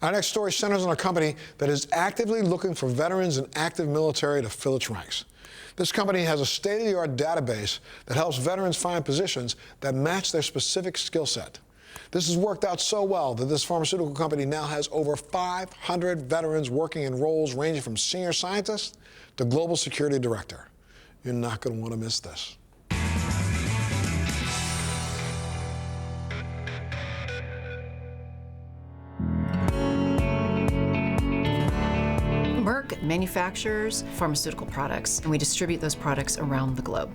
Our next story centers on a company that is actively looking for veterans and active military to fill its ranks. This company has a state-of-the-art database that helps veterans find positions that match their specific skill set. This has worked out so well that this pharmaceutical company now has over 500 veterans working in roles ranging from senior scientist to global security director. You're not going to want to miss this. Merck manufactures pharmaceutical products, and we distribute those products around the globe.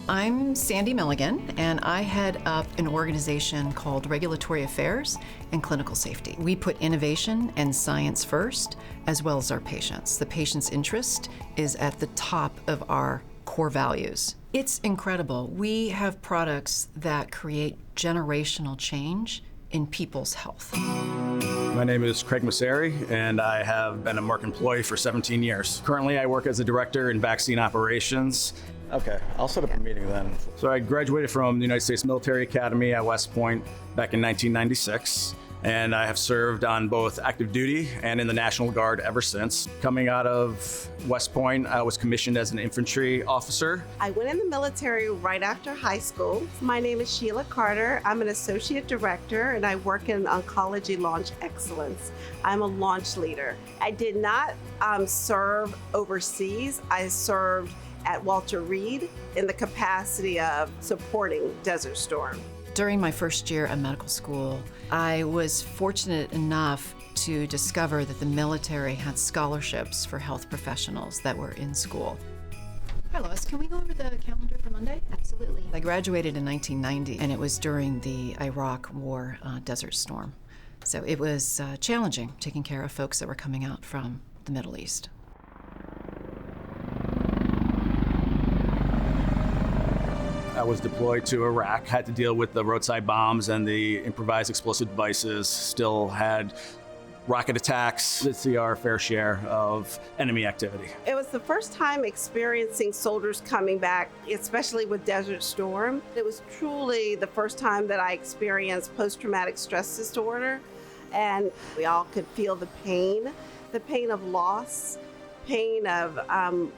I'm Sandy Milligan, and I head up an organization called Regulatory Affairs and Clinical Safety. We put innovation and science first, as well as our patients. The patient's interest is at the top of our core values. It's incredible. We have products that create generational change in people's health. My name is Craig MACERI, and I have been a Merck employee for 17 years. Currently, I work as a director in vaccine operations. Okay, I'll set up a meeting then. So I graduated from the United States Military Academy at West Point back in 1996. And I have served on both active duty and in the National Guard ever since. Coming out of West Point, I was commissioned as an infantry officer. I went in the military right after high school. My name is SHEILA Carter. I'm an associate director and I work in oncology launch excellence. I'm a launch leader. I did not serve overseas. I served at Walter Reed in the capacity of supporting Desert Storm. During my first year at medical school, I was fortunate enough to discover that the military had scholarships for health professionals that were in school. Hi Lois, can we go over the calendar for Monday? Absolutely. I graduated in 1990, and it was during the Iraq War Desert Storm. So it was challenging taking care of folks that were coming out from the Middle East. I was deployed to Iraq, had to deal with the roadside bombs and the improvised explosive devices, still had rocket attacks. To see our fair share of enemy activity. It was the first time experiencing soldiers coming back, especially with Desert Storm. It was truly the first time that I experienced post-traumatic stress disorder, and we all could feel the pain of loss, pain of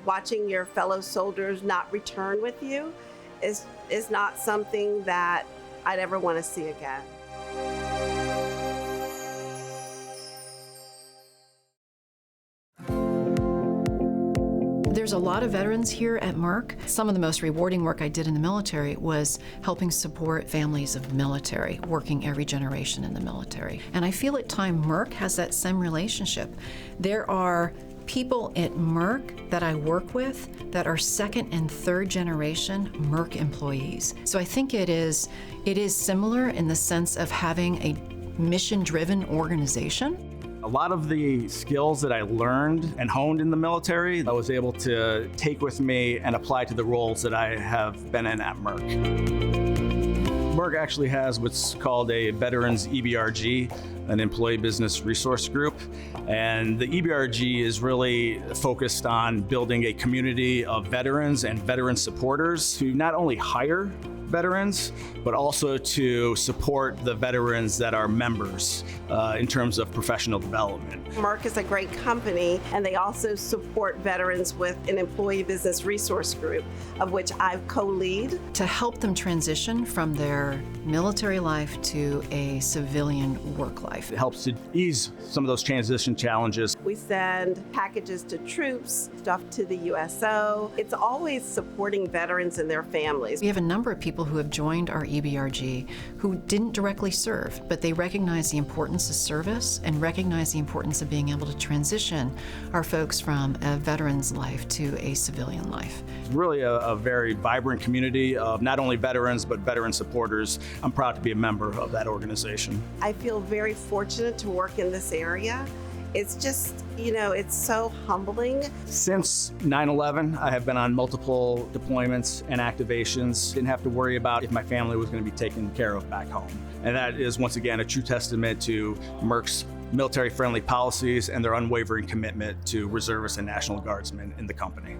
watching your fellow soldiers not return with you. Is not something that I'd ever want to see again. There's a lot of veterans here at Merck. Some of the most rewarding work I did in the military was helping support families of military, working every generation in the military. And I feel at times Merck has that same relationship. There are people at Merck that I work with that are second and third generation Merck employees. So I think it is similar in the sense of having a mission-driven organization. A lot of the skills that I learned and honed in the military, I was able to take with me and apply to the roles that I have been in at Merck. Merck actually has what's called a Veterans EBRG, an employee business resource group. And the EBRG is really focused on building a community of veterans and veteran supporters to not only hire veterans, but also to support the veterans that are members in terms of professional development. Merck is a great company, and they also support veterans with an employee business resource group, of which I co-lead. To help them transition from their military life to a civilian work life. It helps to ease some of those transition challenges. We send packages to troops, stuff to the USO. It's always supporting veterans and their families. We have a number of people who have joined our EBRG who didn't directly serve, but they recognize the importance of service and recognize the importance of being able to transition our folks from a veteran's life to a civilian life. It's really a very vibrant community of not only veterans, but veteran supporters. I'm proud to be a member of that organization. I feel very fortunate to work in this area. It's just, it's so humbling. Since 9/11, I have been on multiple deployments and activations. Didn't have to worry about if my family was going to be taken care of back home. And that is, once again, a true testament to Merck's military-friendly policies and their unwavering commitment to reservists and National Guardsmen in the company.